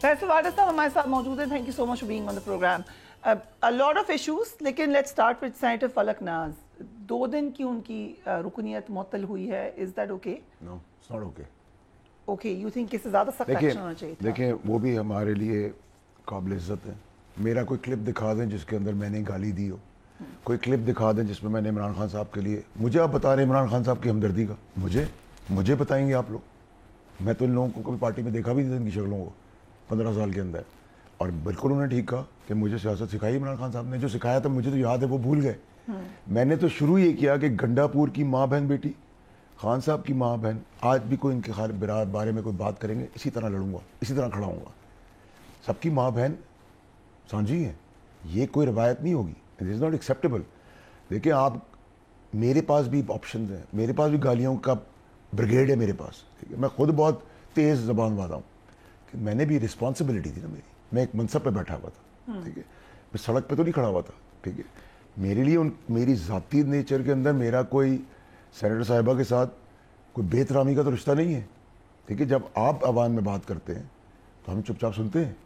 फैसल वाडा साहब हमारे साथ मौजूद हैं. Thank you so much for being on the program. A lot of issues, लेकिन let's start with senator Falak Naz. 2 दिन की उनकी रुकनीत मुअत्तल हुई है. Is that okay? No, it's not okay. Okay, you think इससे ज़्यादा सख्त एक्शन होना चाहिए था? देखिए, वो भी हमारे लिए काबिल इज़्ज़त है. मेरा कोई क्लिप दिखा दें जिसके अंदर मैंने गाली दी हो, कोई क्लिप दिखा दें जिसमें मैंने इमरान खान साहब के लिए, मुझे आप बता रहे हैं इमरान खान साहब की हमदर्दी का, मुझे बताएंगे आप लोग? मैं तो इन लोगों को कभी पार्टी में देखा भी नहीं था, इनकी शक्लों को 15 साल के अंदर. और बिल्कुल उन्होंने ठीक कहा कि मुझे सियासत सिखाई इमरान खान साहब ने. जो सिखाया था मुझे तो याद है, वो भूल गए. मैंने तो शुरू ये किया कि गंडापुर की माँ बहन बेटी, खान साहब की माँ बहन, आज भी कोई इनके बारे में कोई बात करेंगे, इसी तरह लड़ूंगा, इसी तरह खड़ा हूँगा. सबकी माँ बहन साझी हैं, ये कोई रवायत नहीं होगी. It is not acceptable. देखिए, आप, मेरे पास भी ऑप्शन हैं, मेरे पास भी गालियों का ब्रिगेड है मेरे पास. ठीक है, मैं खुद बहुत तेज़ ज़बान वाला हूँ. कि मैंने भी रिस्पॉन्सिबिलिटी थी ना मेरी. मैं एक मनसब पे बैठा हुआ था. ठीक है, मैं सड़क पे तो नहीं खड़ा हुआ था. ठीक है, मेरे लिए मेरी ज़ाती नेचर के अंदर मेरा कोई सेनेटर साहिबा के साथ कोई बेतरामी का तो रिश्ता नहीं है. ठीक है, जब आप आवाम में बात करते हैं तो हम चुपचाप सुनते हैं.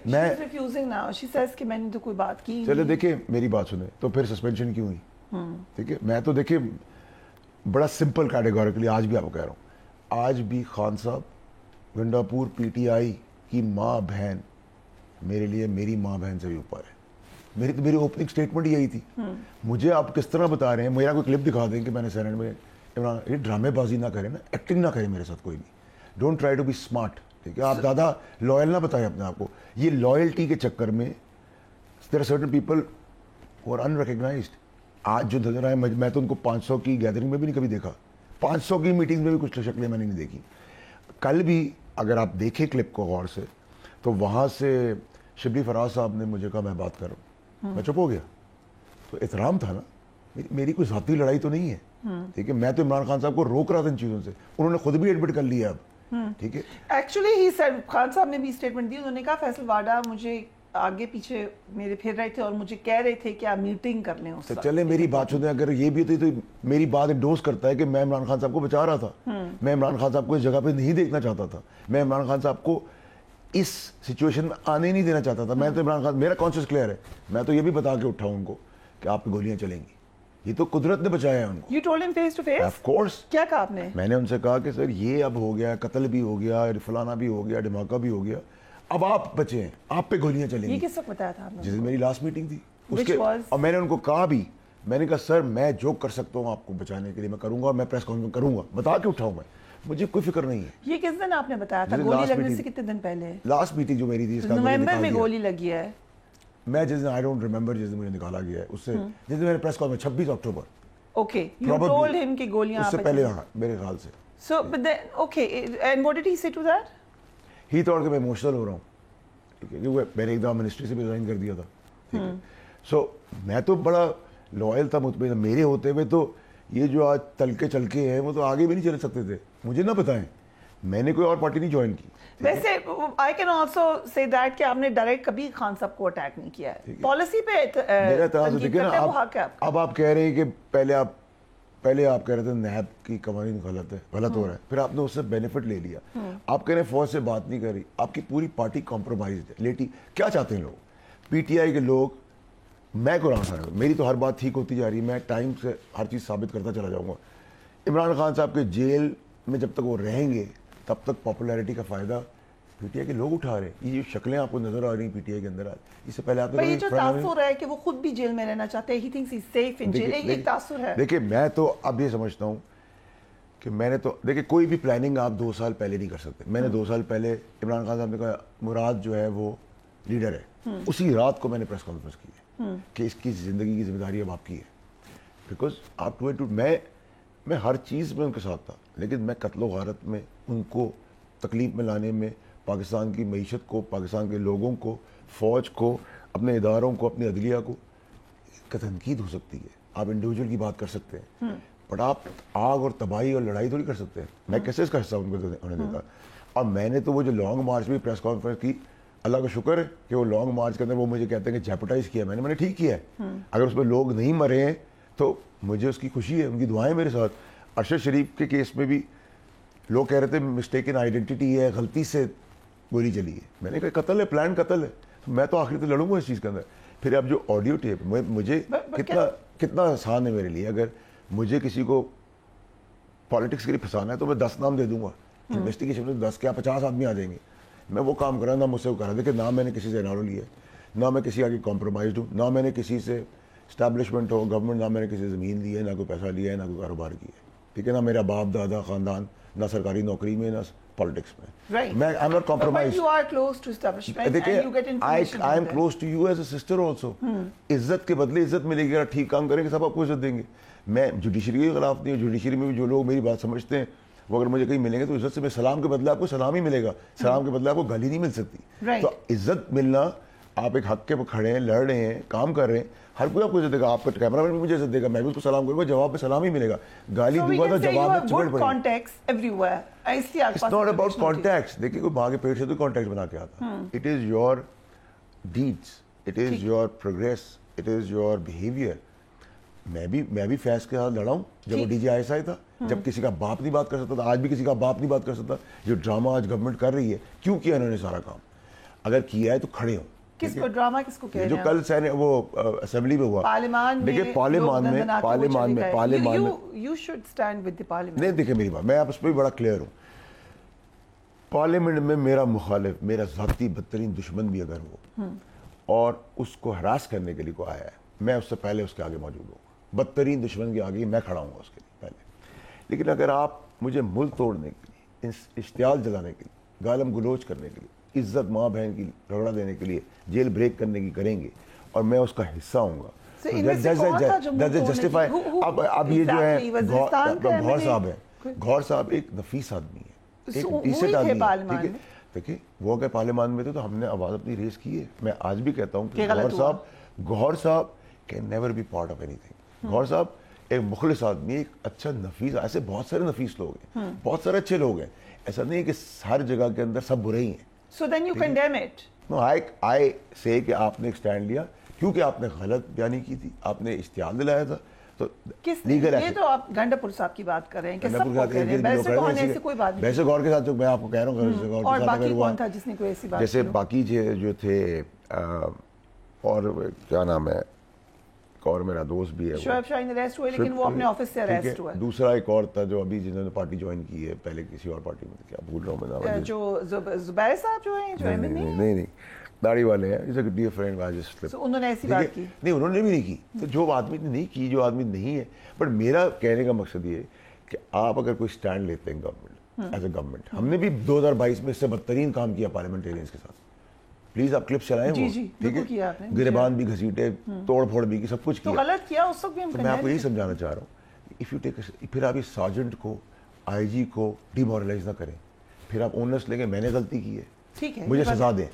मैं रिफ्यूजिंग नाउ. शी सेज कि मैंने तो कोई बात की. चले, देखिए मेरी बात सुने, तो फिर सस्पेंशन क्यों हुई? ठीक है, मैं तो देखिए बड़ा सिंपल कैटेगोरिकली आज भी आपको कह रहा हूँ, आज भी खान साहब, गंडापुर पीटीआई की माँ बहन मेरे लिए मेरी माँ बहन से भी ऊपर है. मेरी ओपनिंग स्टेटमेंट यही थी. मुझे आप किस तरह बता रहे हैं, मेरा कोई क्लिप दिखा दें कि मैंने सेनेट में इमरान, ये ड्रामेबाजी ना करें ना, एक्टिंग ना करें मेरे साथ कोई भी. Don't try to be smart. ठीक है, आप ज़्यादा लॉयल ना बताएं अपने आप को. ये लॉयल्टी के चक्कर में there are certain people who are unrecognized. आज जो नजर आए, मैं तो उनको 500 की गैदरिंग में भी नहीं कभी देखा. 500 की मीटिंग में भी कुछ शक्लें मैंने नहीं देखी. कल भी अगर आप देखें क्लिप को गौर से, तो वहाँ से शिबली फराज साहब ने मुझे कहा मैं बात कर रहा हूँ. मैं चुप हो गया. तो एहतराम था ना, मेरी कोई ज़ाती लड़ाई तो नहीं है. ठीक है, मैं तो इमरान खान साहब को रोक रहा था इन चीज़ों से. उन्होंने खुद भी एडमिट कर लिया अब. ठीक है, एक्चुअली ही सेड, खान साहब ने भी स्टेटमेंट दी. उन्होंने कहा फैसल वाडा मुझे आगे पीछे मेरे फिर रहे थे और मुझे कह रहे थे कि आप मीटिंग कर लें. तो चले, मेरी बात सुने. अगर ये भी होती तो मेरी बात इंडोर्स करता है कि मैं इमरान खान साहब को बचा रहा था. मैं इमरान खान साहब को इस जगह पे नहीं देखना चाहता था. मैं इमरान खान साहब को इस सिचुएशन में आने नहीं देना चाहता था. मैं तो इमरान खान, मेरा कॉन्शियस क्लियर है. मैं तो ये भी बता के उठा उनको कि आप गोलियां चलेंगी. ये तो कुदरत ने बचाया है उनको. You told him face to face? Of course. क्या कहा आपने? मैंने उनसे कहा कि सर ये अब हो गया, कत्ल भी हो गया, फलाना भी हो गया, धमाका भी हो गया, अब आप बचे हैं, आप पे गोलियां चलेंगी. ये किस वक्त बताया था आपने? जिस दिन मेरी लास्ट मीटिंग थी उसके, और मैंने उनको कहा भी, मैंने कहा सर मैं जो कर सकता हूँ आपको बचाने के लिए मैं करूंगा. मैं प्रेस कॉन्फ्रेंस करूंगा, बता के उठाऊँ. मैं, मुझे कोई फिक्र नहीं है. ये किस दिन आपने बताया था? गोली लगने से कितने दिन पहले? लास्ट मीटिंग जो मेरी थी, नवंबर में गोली लगी है. मैं जिस दिन, आई डोंट रिमेंबर, जिस दिन मुझे निकाला गया है उससे, जिस दिन मैंने press conference 26 October. Okay, you told him कि गोलियां उससे पहले, हाँ मेरे ख्याल से. So, but then, okay, and what did he say to that? He thought कि मैं इमोशनल हो रहा हूँ. ठीक है, क्योंकि मैंने एक दफ़ा मिनिस्ट्री से भी रिजाइन कर दिया था. ठीक है, सो मैं तो बड़ा लॉयल था, मुझ पर मेरे होते हुए तो ये जो आज तलके चलके हैं वो तो आगे भी नहीं चल सकते थे. मुझे ना बताएं, मैंने कोई और पार्टी नहीं ज्वाइन की. वैसे I can also say that कि आपने डायरेक्ट कभी खान साहब को अटैक नहीं किया है. पॉलिसी पे मेरा तरह देखिए ना, अब आप कह रहे हैं कि पहले आप कह रहे थे नैब की कवानीन गलत हो रहा है, फिर आपने उससे बेनिफिट ले लिया. आप कह रहे हैं फौज से बात नहीं करी, आपकी पूरी पार्टी कॉम्प्रोमाइज है. लेटी क्या चाहते हैं लोग, पीटीआई के लोग? मैं कुरान साहब, मेरी तो हर बात ठीक होती जा रही है, मैं टाइम से हर चीज़ साबित करता चला जाऊँगा. इमरान खान साहब के जेल में जब तक वो रहेंगे तब तक पॉपुलैरिटी का फ़ायदा पीटीआई के लोग उठा रहे हैं. ये जो शक्लें आपको नजर आ रही हैं पीटीआई के अंदर आज, इससे पहले आपने ये जो तासुर है कि वो खुद भी जेल में रहना चाहते हैं, he thinks he is safe in jail, ये तासुर है. देखिए, मैं तो अब ये समझता हूँ कि मैंने तो, देखिए कोई भी प्लानिंग आप 2 साल पहले नहीं कर सकते. मैंने 2 साल पहले इमरान खान साहब ने कहा मुराद जो है वो लीडर है, उसी रात को मैंने प्रेस कॉन्फ्रेंस की है कि इसकी ज़िंदगी की जिम्मेदारी अब आपकी है. बिकॉज आप मैं हर चीज़ में उनके साथ था, लेकिन मैं कत्लो गारत में उनको तकलीफ में लाने में, पाकिस्तान की मईशत को, पाकिस्तान के लोगों को, फ़ौज को, अपने इदारों को, अपनी अदलिया को, का तनकीद हो सकती है. आप इंडिविजुअल की बात कर सकते हैं, बट आप आग और तबाही और लड़ाई थोड़ी कर सकते हैं. मैं कैसे इसका हिस्सा उनको होने देता. और मैंने तो वो जो लॉन्ग मार्च में प्रेस कॉन्फ्रेंस की, अल्लाह का शुक्र है कि वो लॉन्ग मार्च के अंदर वो मुझे कहते हैं कि जेपटाइज किया मैंने ठीक किया है. अगर उसमें लोग नहीं मरे हैं तो मुझे उसकी खुशी है, उनकी दुआएं मेरे साथ. अरशद शरीफ के केस में भी लोग कह रहे थे मिस्टेकन आइडेंटिटी है, गलती से गोली चली है। मैंने कहा कत्ल है, प्लान कत्ल है, मैं तो आखिर तक लड़ूंगा इस चीज़ के अंदर। फिर अब जो ऑडियो टेप मुझे कितना आसान है मेरे लिए, अगर मुझे किसी को पॉलिटिक्स के लिए फंसाना है तो मैं 10 नाम दे दूंगा, इन्वेस्टिगेशन में 10 क्या 50 आदमी आ जाएंगे। मैं वो काम कर रहा ना मुझसे वो कर रहा। देखिए ना मैंने किसी से एनआरओ लिया है, ना मैं किसी आगे कॉम्प्रोमाइज हूँ, ना मैंने किसी से इस्टेब्लिशमेंट हो गवर्नमेंट, ना मैंने किसी से ज़मीन ली है, ना कोई पैसा लिया है, ना कोई कारोबार किया है, ठीक है ना मेरा बाप दादा ख़ानदान ना सरकारी नौकरी में ना पॉलिटिक्स में। Right. मैं I am not compromise. But you are close to establishment and you get information I am from them. Close to you as a sister also. इज्जत के बदले इज्जत मिलेगी, अगर ठीक काम करेंगे सब आपको इज्जत देंगे। मैं जुडिशरी के खिलाफ नहीं हूँ, जुडिशरी में भी जो लोग मेरी बात समझते हैं वो अगर मुझे कहीं मिलेंगे तो इज्जत से, मैं सलाम के बदले आपको सलाम ही मिलेगा, सलाम के बदले आपको गाली नहीं मिल सकती। Right. तो इज्जत मिलना, आप एक हक के पर खड़े हैं, लड़ रहे हैं, काम कर रहे हैं, हर कोई आपको इज्जत देगा। आपका कैमरामैन भी मुझे इज्जत देगा, मैं भी उसको सलाम करूंगा, जवाब पे सलाम ही मिलेगा। गाली So we दूंगा तो can say you जवाब में have चपेट good पड़ेगी। contacts everywhere. इसलिए आपके it's pass not about information होती है। कॉन्टैक्ट्स। देखिए कोई भागे पेट से तो कॉन्टैक्ट बना के आता, it is your deeds, it is your progress, it is your behaviour. मैं भी फैज के साथ लड़ा हूँ जब वो DGISI था, जब किसी का बाप नहीं बात कर सकता था, आज भी किसी का बाप नहीं बात कर सकता। जो ड्रामा आज गवर्नमेंट कर रही है, क्यों किया इन्होंने सारा काम? अगर किया है तो खड़े हो। किसको ड्रामा किसको कह ये रहे जो हैं? कल सैने वो असेंबली में हुआ, पार्लियामान में देखिए पार्लियामान में you should stand with the parliament. नहीं, देखिए मेरी बात, मैं आप उस पर भी बड़ा क्लियर हूँ। पार्लियामेंट में मेरा मुखालिफ, मेरा ज़ाती बदतरीन दुश्मन भी अगर हो और उसको हरास करने के लिए को आया है, मैं उससे पहले उसके आगे मौजूद हूँ। बदतरीन दुश्मन के आगे मैं खड़ा हूँ उसके लिए पहले। लेकिन अगर आप मुझे मुल्क तोड़ने के लिए, इश्तियाल जलाने के लिए, गालम गलोच करने के लिए, इज्जत माँ बहन की झगड़ा देने के लिए, जेल ब्रेक करने की करेंगे और मैं उसका हिस्सा हूँगा, जस्टिफाई। अब ये जो है गौर साहब है, गौर साहब एक नफीस आदमी है, एक डिसेंट आदमी है, ठीक है। देखिए वो अगर पार्लियामान में थे तो हमने आवाज़ अपनी रेस की है। मैं आज भी कहता हूँ कि गौर साहब can never be part of anything. Gaur साहब एक मुखलिस आदमी, एक अच्छा नफीस, ऐसे बहुत सारे नफीस लोग हैं, बहुत सारे अच्छे लोग हैं। ऐसा नहीं है कि हर जगह के अंदर सब बुरे ही हैं। So then you condemn it. No, I say कि आपने एक स्टैंड लिया क्योंकि आपने गलत बयानी की थी, आपने इश्तिहार दिलाया था, तो लीगल ये तो आप गंडापुर साहब की बात कर रहे हैं कि सबको कह रहे हैं, वैसे कौन है, ऐसी कोई बात नहीं। वैसे गौर के साथ जो मैं आपको कह रहा हूँ, और बाकी कौन था जिसने कोई ऐसी बात जैसे की हो? बाकी जो थे और क्या नाम है, और मेरा दोस्त भी है, शोएब शाहीन अरेस्ट हुए, लेकिन वो अपने ऑफिस से अरेस्ट हुआ। दूसरा एक और था जो अभी जिन्होंने पार्टी ज्वाइन की है, पहले किसी और पार्टी में, क्या भूल रहा हूँ मैं नाम, जो जुबैर साहब जो हैं, जो एमएनए नहीं दाढ़ी वाले हैं, is a dear friend, I just slip. उन्होंने ऐसी बात की नहीं, उन्होंने भी नहीं की। तो जो आदमी ने नहीं की, जो आदमी नहीं है, बट मेरा कहने का मकसद ये है कि आप अगर कोई स्टैंड लेते हैं गवर्नमेंट, एज ए गवर्नमेंट, हमने भी 2022 में इससे बदतरीन काम किया पार्लियामेंटेरियंस के साथ। प्लीज आप क्लिप्स चलाएं, वो ठीक है, गिरबान भी घसीटे, तोड़ फोड़ भी की, सब कुछ तो किया, गलत किया उस वक्त भी हम। तो मैं आपको यही समझाना चाह रहा हूँ, इफ यू टेक, फिर आप इस सार्जेंट को, आईजी को डिमोरलाइज ना करें, फिर आप ओनर्स लेंगे मैंने गलती की है, ठीक है, मुझे सजा दें।